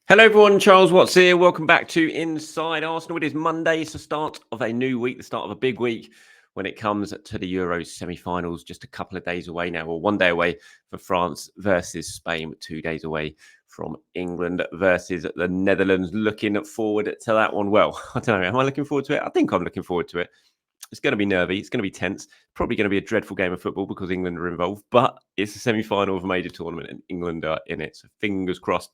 Hello everyone, Charles Watts here. Welcome back to Inside Arsenal. It is Monday. It's the start of a new week, the start of a big week when it comes to the Euros semi-finals. Just a couple of days away now, or 1 day away for France versus Spain, 2 days away from England versus the Netherlands. Looking forward to that one. Well, I don't know. Am I looking forward to it? I think I'm looking forward to it. It's going to be nervy. It's going to be tense. Probably going to be a dreadful game of football because England are involved. But it's a semi-final of a major tournament and England are in it. So fingers crossed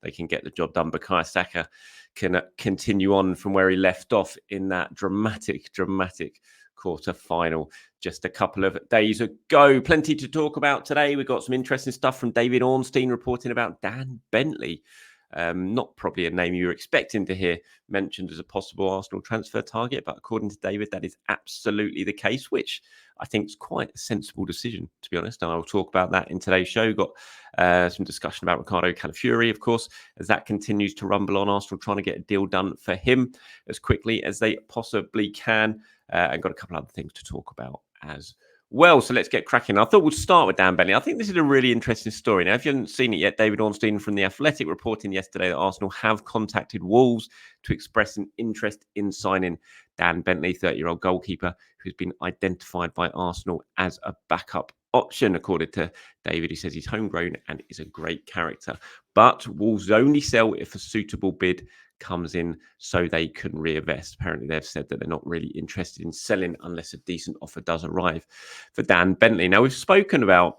they can get the job done. Bukayo Saka can continue on from where he left off in that dramatic quarter final just a couple of days ago. Plenty to talk about today. We've got some interesting stuff from David Ornstein reporting about Dan Bentley. Not probably a name you were expecting to hear mentioned as a possible Arsenal transfer target, but according to David, that is absolutely the case, which I think is quite a sensible decision, to be honest. And I'll talk about that in today's show. Got some discussion about Riccardo Calafiori, of course, as that continues to rumble on. Arsenal trying to get a deal done for him as quickly as they possibly can. And got a couple other things to talk about as well. So let's get cracking. I thought we'd start with Dan Bentley. I think this is a really interesting story. Now, if you haven't seen it yet, David Ornstein from The Athletic reporting yesterday that Arsenal have contacted Wolves to express an interest in signing Dan Bentley, 30-year-old goalkeeper who's been identified by Arsenal as a backup option. According to David, he says he's homegrown and is a great character. But Wolves only sell if a suitable bid comes in so they can reinvest. Apparently, they've said that they're not really interested in selling unless a decent offer does arrive for Dan Bentley. Now, we've spoken about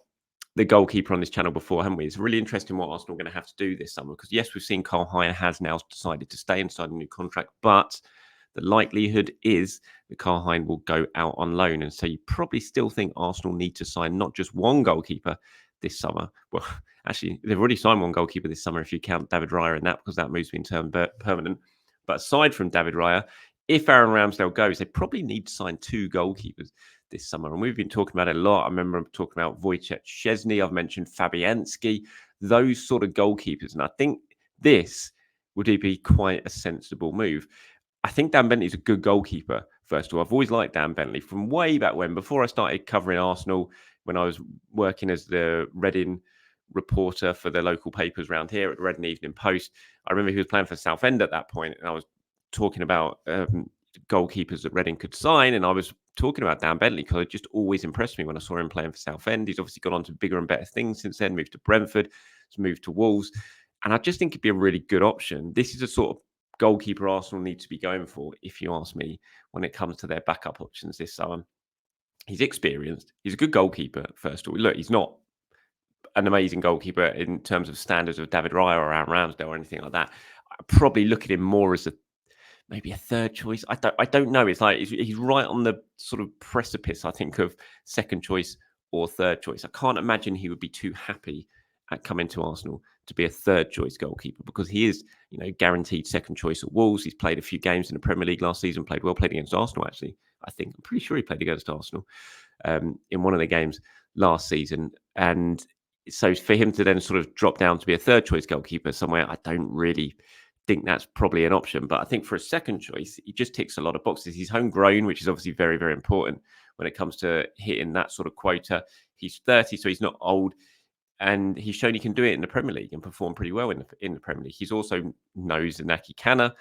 the goalkeeper on this channel before, haven't we? It's really interesting what Arsenal are going to have to do this summer because, yes, we've seen Carl Hire has now decided to stay and sign a new contract, but the likelihood is that Carl Hine will go out on loan. And so you probably still think Arsenal need to sign not just one goalkeeper this summer. Well, actually, they've already signed one goalkeeper this summer if you count David Raya in that, because that moves been turned permanent. But aside from David Raya, if Aaron Ramsdale goes, they probably need to sign two goalkeepers this summer. And we've been talking about it a lot. I remember talking about Wojciech Szczesny. I've mentioned Fabianski, those sort of goalkeepers. And I think this would be quite a sensible move. I think Dan Bentley is a good goalkeeper, first of all. I've always liked Dan Bentley from way back when, before I started covering Arsenal, when I was working as the Reading reporter for the local papers around here at the Reading Evening Post. I remember he was playing for Southend at that point, and I was talking about goalkeepers that Reading could sign, and I was talking about Dan Bentley because it just always impressed me when I saw him playing for Southend. He's obviously gone on to bigger and better things since then, moved to Brentford, has moved to Wolves, and I just think it'd be a really good option. This is a sort of goalkeeper Arsenal need to be going for, if you ask me, when it comes to their backup options this summer. He's experienced. He's a good goalkeeper, first of all. Look, he's not an amazing goalkeeper in terms of standards of David Raya or Aaron Ramsdale or anything like that. I probably look at him more as maybe a third choice. I don't know. It's like he's right on the sort of precipice, I think, of second choice or third choice. I can't imagine he would be too happy at coming to Arsenal to be a third choice goalkeeper, because he is, guaranteed second choice at Wolves. He's played a few games in the Premier League last season, played against Arsenal, actually. I'm pretty sure he played against Arsenal in one of the games last season. And so for him to then sort of drop down to be a third choice goalkeeper somewhere, I don't really think that's probably an option. But I think for a second choice, he just ticks a lot of boxes. He's homegrown, which is obviously very, very important when it comes to hitting that sort of quota. He's 30, so he's not old. And he's shown he can do it in the Premier League and perform pretty well in the Premier League. He's also knows Inaki Kana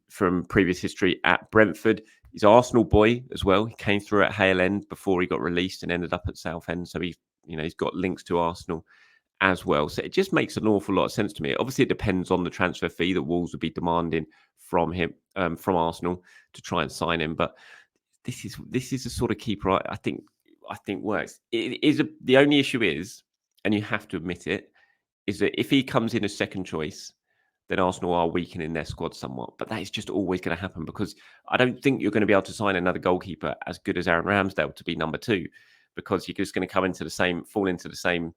from previous history at Brentford. He's an Arsenal boy as well. He came through at Hale End before he got released and ended up at Southend. So he's got links to Arsenal as well. So it just makes an awful lot of sense to me. Obviously, it depends on the transfer fee that Wolves would be demanding from him, from Arsenal, to try and sign him. But this is the sort of keeper I think works. The only issue is, and you have to admit it, is that if he comes in as second choice, then Arsenal are weakening their squad somewhat. But that is just always going to happen, because I don't think you're going to be able to sign another goalkeeper as good as Aaron Ramsdale to be number two, because you're just going to fall into the same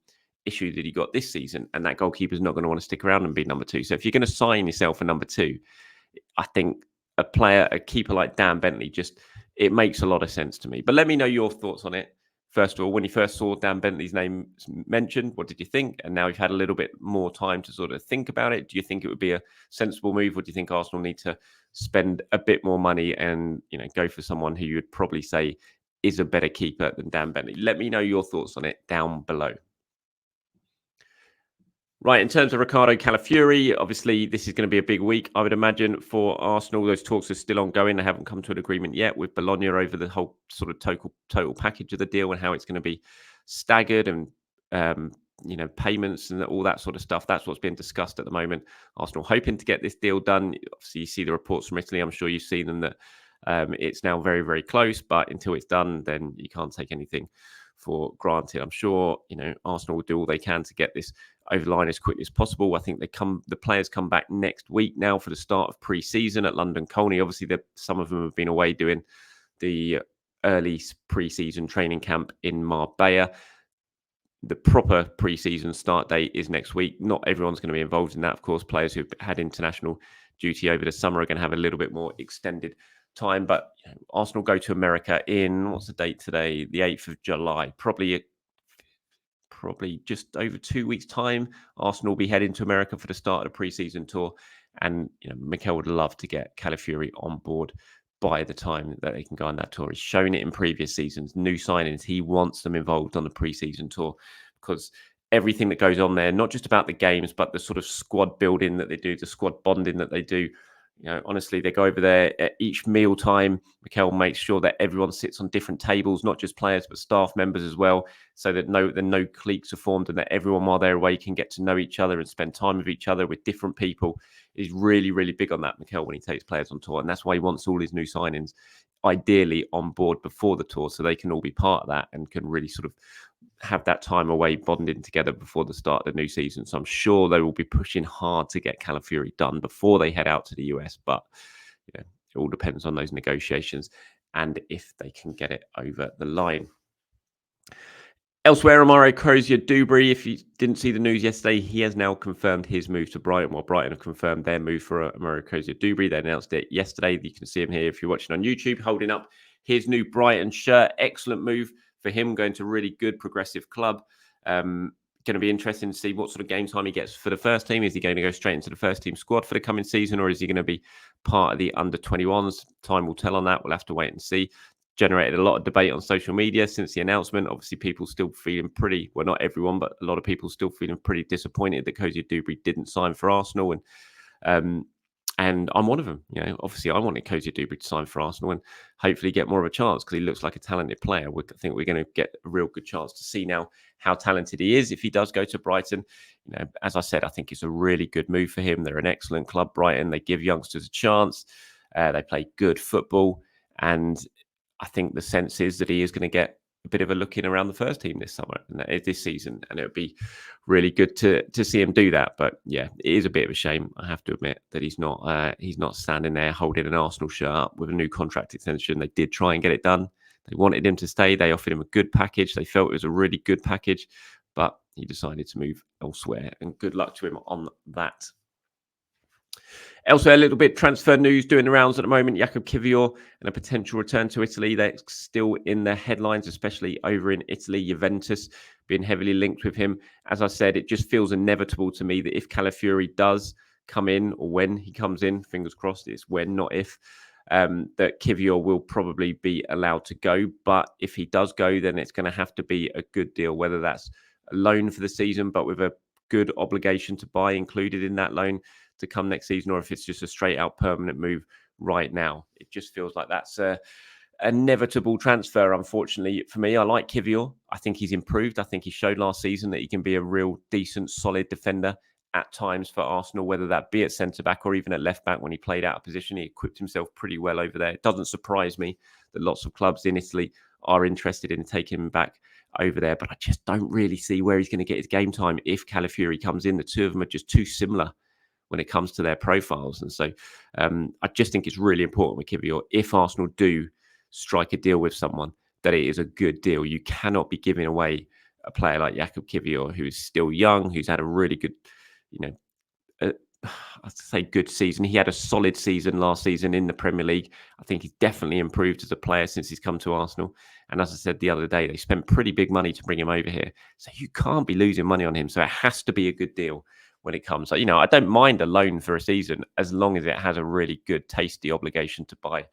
issue that he got this season, and that goalkeeper's not going to want to stick around and be number two. So if you're going to sign yourself a number two, I think a keeper like Dan Bentley, it makes a lot of sense to me. But let me know your thoughts on it. First of all, when you first saw Dan Bentley's name mentioned, what did you think? And now you've had a little bit more time to sort of think about it. Do you think it would be a sensible move, or do you think Arsenal need to spend a bit more money and go for someone who you would probably say is a better keeper than Dan Bentley? Let me know your thoughts on it down below. Right, in terms of Riccardo Calafiori, obviously this is going to be a big week, I would imagine, for Arsenal. Those talks are still ongoing. They haven't come to an agreement yet with Bologna over the whole sort of total package of the deal and how it's going to be staggered and um, payments and all that sort of stuff. That's what's being discussed at the moment. Arsenal hoping to get this deal done. Obviously, you see the reports from Italy. I'm sure you've seen them that it's now very, very close. But until it's done, then you can't take anything for granted. I'm sure Arsenal will do all they can to get this over the line as quickly as possible. I think the players come back next week now for the start of pre-season at London Colney. Obviously, some of them have been away doing the early pre-season training camp in Marbella. The proper pre-season start date is next week. Not everyone's going to be involved in that. Of course, players who've had international duty over the summer are going to have a little bit more extended time. But Arsenal go to America in, what's the date today? The 8th of July. Probably just over 2 weeks' time. Arsenal will be heading to America for the start of the pre-season tour. And Mikel would love to get Calafiori on board by the time that they can go on that tour. He's shown it in previous seasons, new signings. He wants them involved on the pre-season tour because everything that goes on there, not just about the games, but the sort of squad building that they do, the squad bonding that they do. Honestly, they go over there at each meal time. Mikel makes sure that everyone sits on different tables, not just players, but staff members as well, so that no cliques are formed and that everyone while they're away can get to know each other and spend time with each other with different people. He's really, really big on that, Mikel, when he takes players on tour. And that's why he wants all his new signings ideally on board before the tour so they can all be part of that and can really sort of have that time away bonding together before the start of the new season. So I'm sure they will be pushing hard to get Calafiori done before they head out to the US. But it all depends on those negotiations and if they can get it over the line. Elsewhere, Amaro Cozier-Duberry, if you didn't see the news yesterday, he has now confirmed his move to Brighton. Well, Brighton have confirmed their move for Amaro Cozier-Duberry. They announced it yesterday. You can see him here if you're watching on YouTube, holding up his new Brighton shirt. Excellent move for him, going to a really good progressive club. Going to be interesting to see what sort of game time he gets for the first team. Is he going to go straight into the first team squad for the coming season, or is he going to be part of the under-21s? Time will tell on that. We'll have to wait and see. Generated a lot of debate on social media since the announcement. Obviously, people still feeling well, not everyone, but a lot of people still feeling pretty disappointed that Cozier-Duberry didn't sign for Arsenal. And I'm one of them. Obviously, I wanted Cozier-Duberry to sign for Arsenal and hopefully get more of a chance because he looks like a talented player. I think we're going to get a real good chance to see now how talented he is if he does go to Brighton. As I said, I think it's a really good move for him. They're an excellent club, Brighton. They give youngsters a chance. They play good football. And I think the sense is that he is going to get a bit of a look in around the first team this season, and it would be really good to see him do that. But yeah, it is a bit of a shame, I have to admit, that he's not standing there holding an Arsenal shirt up with a new contract extension. They did try and get it done. They wanted him to stay. They offered him a good package. They felt it was a really good package, but he decided to move elsewhere. And good luck to him on that. Elsewhere, a little bit transfer news doing the rounds at the moment. Jakub Kiwior and a potential return to Italy. They're still in the headlines, especially over in Italy. Juventus being heavily linked with him. As I said, it just feels inevitable to me that if Calafiori does come in, or when he comes in, fingers crossed, it's when, not if, that Kiwior will probably be allowed to go. But if he does go, then it's going to have to be a good deal, whether that's a loan for the season, but with a good obligation to buy included in that loan to come next season, or if it's just a straight out permanent move right now. It just feels like that's an inevitable transfer, unfortunately, for me. I like Kiwior. I think he's improved. I think he showed last season that he can be a real decent, solid defender at times for Arsenal, whether that be at centre-back or even at left-back when he played out of position. He equipped himself pretty well over there. It doesn't surprise me that lots of clubs in Italy are interested in taking him back over there, but I just don't really see where he's going to get his game time if Calafiori comes in. The two of them are just too similar when it comes to their profiles. And so I just think it's really important with Kiwior, if Arsenal do strike a deal with someone, that it is a good deal. You cannot be giving away a player like Jakub Kiwior, who is still young, who's had a really good, I'd say good season. He had a solid season last season in the Premier League. I think he's definitely improved as a player since he's come to Arsenal. And as I said the other day, they spent pretty big money to bring him over here. So you can't be losing money on him. So it has to be a good deal when it comes. So, I don't mind a loan for a season as long as it has a really good, tasty obligation to buy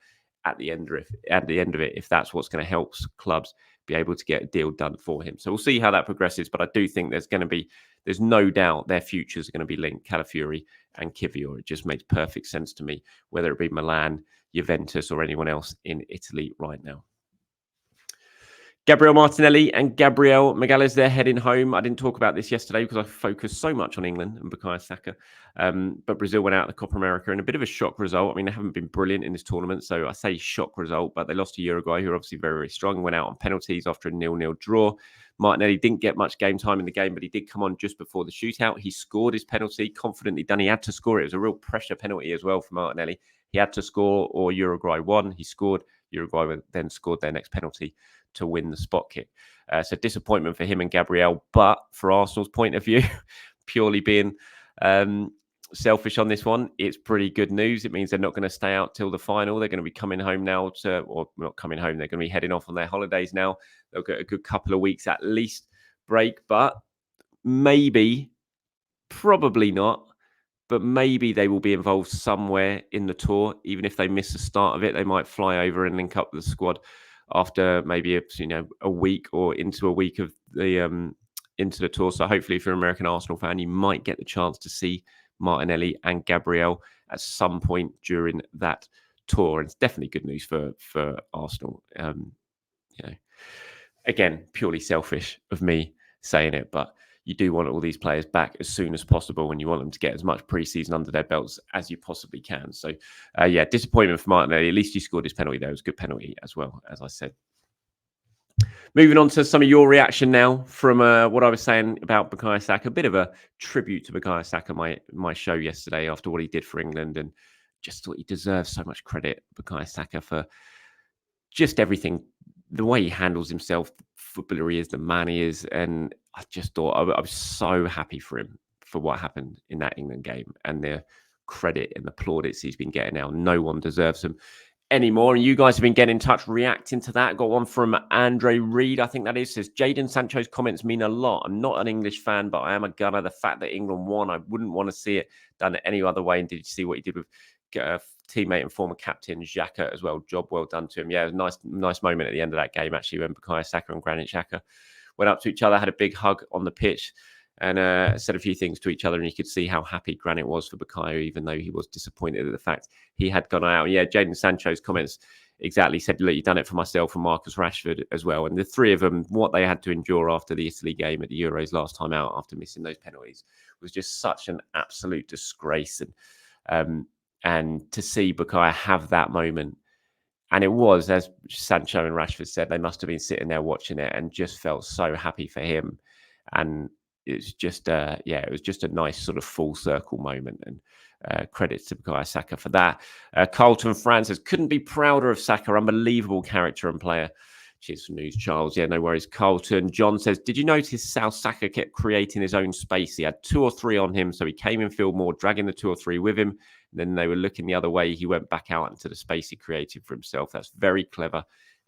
at the end of it, if that's what's going to help clubs be able to get a deal done for him. So we'll see how that progresses. But I do think there's no doubt their futures are going to be linked, Calafiori and Kiwior. It just makes perfect sense to me, whether it be Milan, Juventus, or anyone else in Italy right now. Gabriel Martinelli and Gabriel Magalhaes, they're heading home. I didn't talk about this yesterday because I focused so much on England and Bukayo Saka. But Brazil went out of the Copa America in a bit of a shock result. I mean, they haven't been brilliant in this tournament, so I say shock result, but they lost to Uruguay, who are obviously very, very strong, went out on penalties after a 0-0 draw. Martinelli didn't get much game time in the game, but he did come on just before the shootout. He scored his penalty, confidently done. He had to score it. It was a real pressure penalty as well for Martinelli. He had to score or Uruguay won. He scored. Uruguay then scored their next penalty to win the spot kick. So disappointment for him and Gabriel, but for Arsenal's point of view, purely being selfish on this one, it's pretty good news. It means they're not going to stay out till the final. They're going to be coming home now or not coming home. They're going to be heading off on their holidays now. They'll get a good couple of weeks at least break, but maybe, probably not, but maybe they will be involved somewhere in the tour. Even if they miss the start of it, they might fly over and link up with the squad after maybe a week or into a week of the into the tour. So hopefully, if you're an American Arsenal fan, you might get the chance to see Martinelli and Gabriel at some point during that tour. And it's definitely good news for Arsenal. Again, purely selfish of me saying it, but you do want all these players back as soon as possible, and you want them to get as much pre-season under their belts as you possibly can. So, disappointment for Martinelli. At least he scored his penalty there. It was a good penalty as well, as I said. Moving on to some of your reaction now from what I was saying about Bukayo Saka. A bit of a tribute to Bukayo Saka, my show yesterday after what he did for England, and just thought he deserves so much credit, Bukayo Saka, for just everything. The way he handles himself, the footballer he is, the man he is. And I just thought I was so happy for him for what happened in that England game and the credit and the plaudits he's been getting now. No one deserves him anymore. And you guys have been getting in touch, reacting to that. Got one from Andre Reed, I think that is. Says, Jadon Sancho's comments mean a lot. I'm not an English fan, but I am a gunner. The fact that England won, I wouldn't want to see it done any other way. And did you see what he did with teammate and former captain Saka as well? Job well done to him. Yeah, it was a nice moment at the end of that game, actually, when Bukayo Saka and Granit Xhaka went up to each other, had a big hug on the pitch, and said a few things to each other. And you could see how happy Granit was for Bukayo, even though he was disappointed at the fact he had gone out. And yeah, Jadon Sancho's comments exactly said, look, you've done it for myself and Marcus Rashford as well. And the three of them, what they had to endure after the Italy game at the Euros last time out, after missing those penalties, was just such an absolute disgrace. And to see Bukayo have that moment, and it was, as Sancho and Rashford said, they must have been sitting there watching it and just felt so happy for him. And it's just, it was just a nice sort of full circle moment. And credits to Bukayo Saka for that. Carlton France says, couldn't be prouder of Saka. Unbelievable character and player. Cheers for news, Charles. Yeah, no worries. Carlton. John says, did you notice how Saka kept creating his own space? He had 2 or 3 on him, so he came in field more, dragging the 2 or 3 with him. And then they were looking the other way. He went back out into the space he created for himself. That's very clever.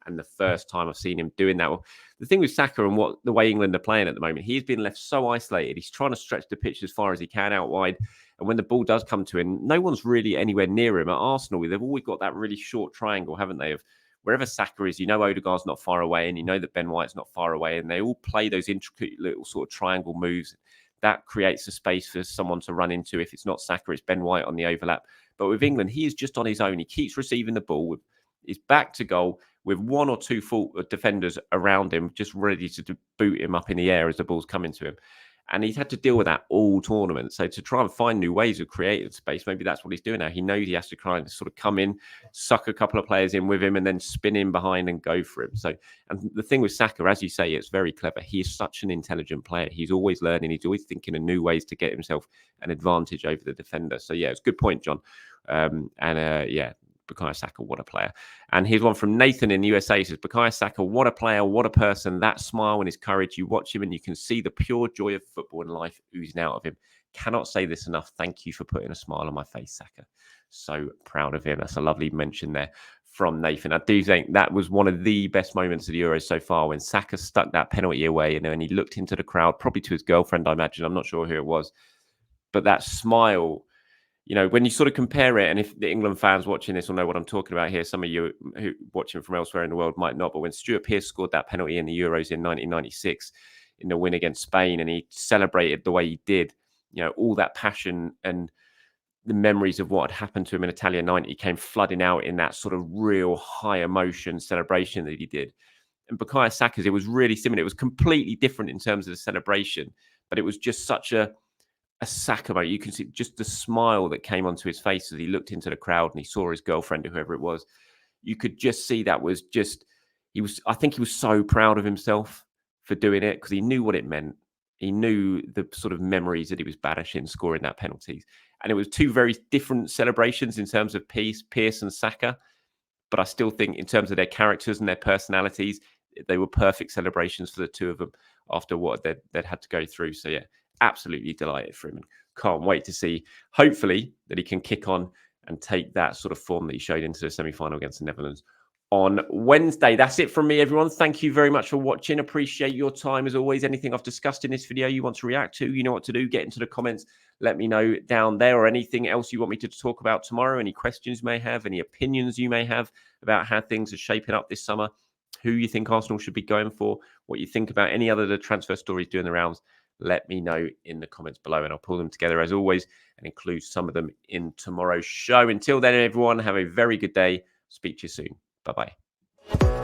And the first time I've seen him doing that. Well, the thing with Saka and the way England are playing at the moment, he's been left so isolated. He's trying to stretch the pitch as far as he can out wide. And when the ball does come to him, no one's really anywhere near him. At Arsenal, they've always got that really short triangle, haven't they, of wherever Saka is, you know Odegaard's not far away, and you know that Ben White's not far away, and they all play those intricate little sort of triangle moves. That creates a space for someone to run into. If it's not Saka, it's Ben White on the overlap. But with England, he is just on his own. He keeps receiving the ball. He's back to goal with 1 or 2 full defenders around him, just ready to boot him up in the air as the ball's coming to him. And he's had to deal with that all tournament. So to try and find new ways of creating space, maybe that's what he's doing now. He knows he has to try and sort of come in, suck a couple of players in with him, and then spin in behind and go for him. So, and the thing with Saka, as you say, it's very clever. He is such an intelligent player. He's always learning. He's always thinking of new ways to get himself an advantage over the defender. So yeah, it's a good point, John. Bukayo Saka, what a player. And here's one from Nathan in the USA. He says, Bukayo Saka, what a player, what a person. That smile and his courage, you watch him and you can see the pure joy of football and life oozing out of him. Cannot say this enough. Thank you for putting a smile on my face, Saka. So proud of him. That's a lovely mention there from Nathan. I do think that was one of the best moments of the Euros so far, when Saka stuck that penalty away and then he looked into the crowd, probably to his girlfriend, I imagine. I'm not sure who it was. But that smile, when you sort of compare it, and if the England fans watching this will know what I'm talking about here, some of you who watching from elsewhere in the world might not, but when Stuart Pearce scored that penalty in the Euros in 1996 in the win against Spain, and he celebrated the way he did, all that passion and the memories of what had happened to him in Italia 90 came flooding out in that sort of real high emotion celebration that he did. And Bukayo Saka's, it was really similar. It was completely different in terms of the celebration, but it was just such a Saka moment. You can see just the smile that came onto his face as he looked into the crowd and he saw his girlfriend or whoever it was. You could just see that was just, I think he was so proud of himself for doing it because he knew what it meant. He knew the sort of memories that he was banishing, scoring that penalties. And it was two very different celebrations in terms of Pearce and Saka. But I still think in terms of their characters and their personalities, they were perfect celebrations for the two of them after what they'd had to go through. So yeah, absolutely delighted for him and can't wait to see, hopefully, that he can kick on and take that sort of form that he showed into the semi-final against the Netherlands on Wednesday. That's it from me, everyone. Thank you very much for watching. Appreciate your time. As always, anything I've discussed in this video you want to react to, you know what to do. Get into the comments. Let me know down there, or anything else you want me to talk about tomorrow. Any questions you may have, any opinions you may have about how things are shaping up this summer, who you think Arsenal should be going for, what you think about any other the transfer stories doing the rounds. Let me know in the comments below and I'll pull them together as always and include some of them in tomorrow's show. Until then, everyone, have a very good day. Speak to you soon. Bye-bye.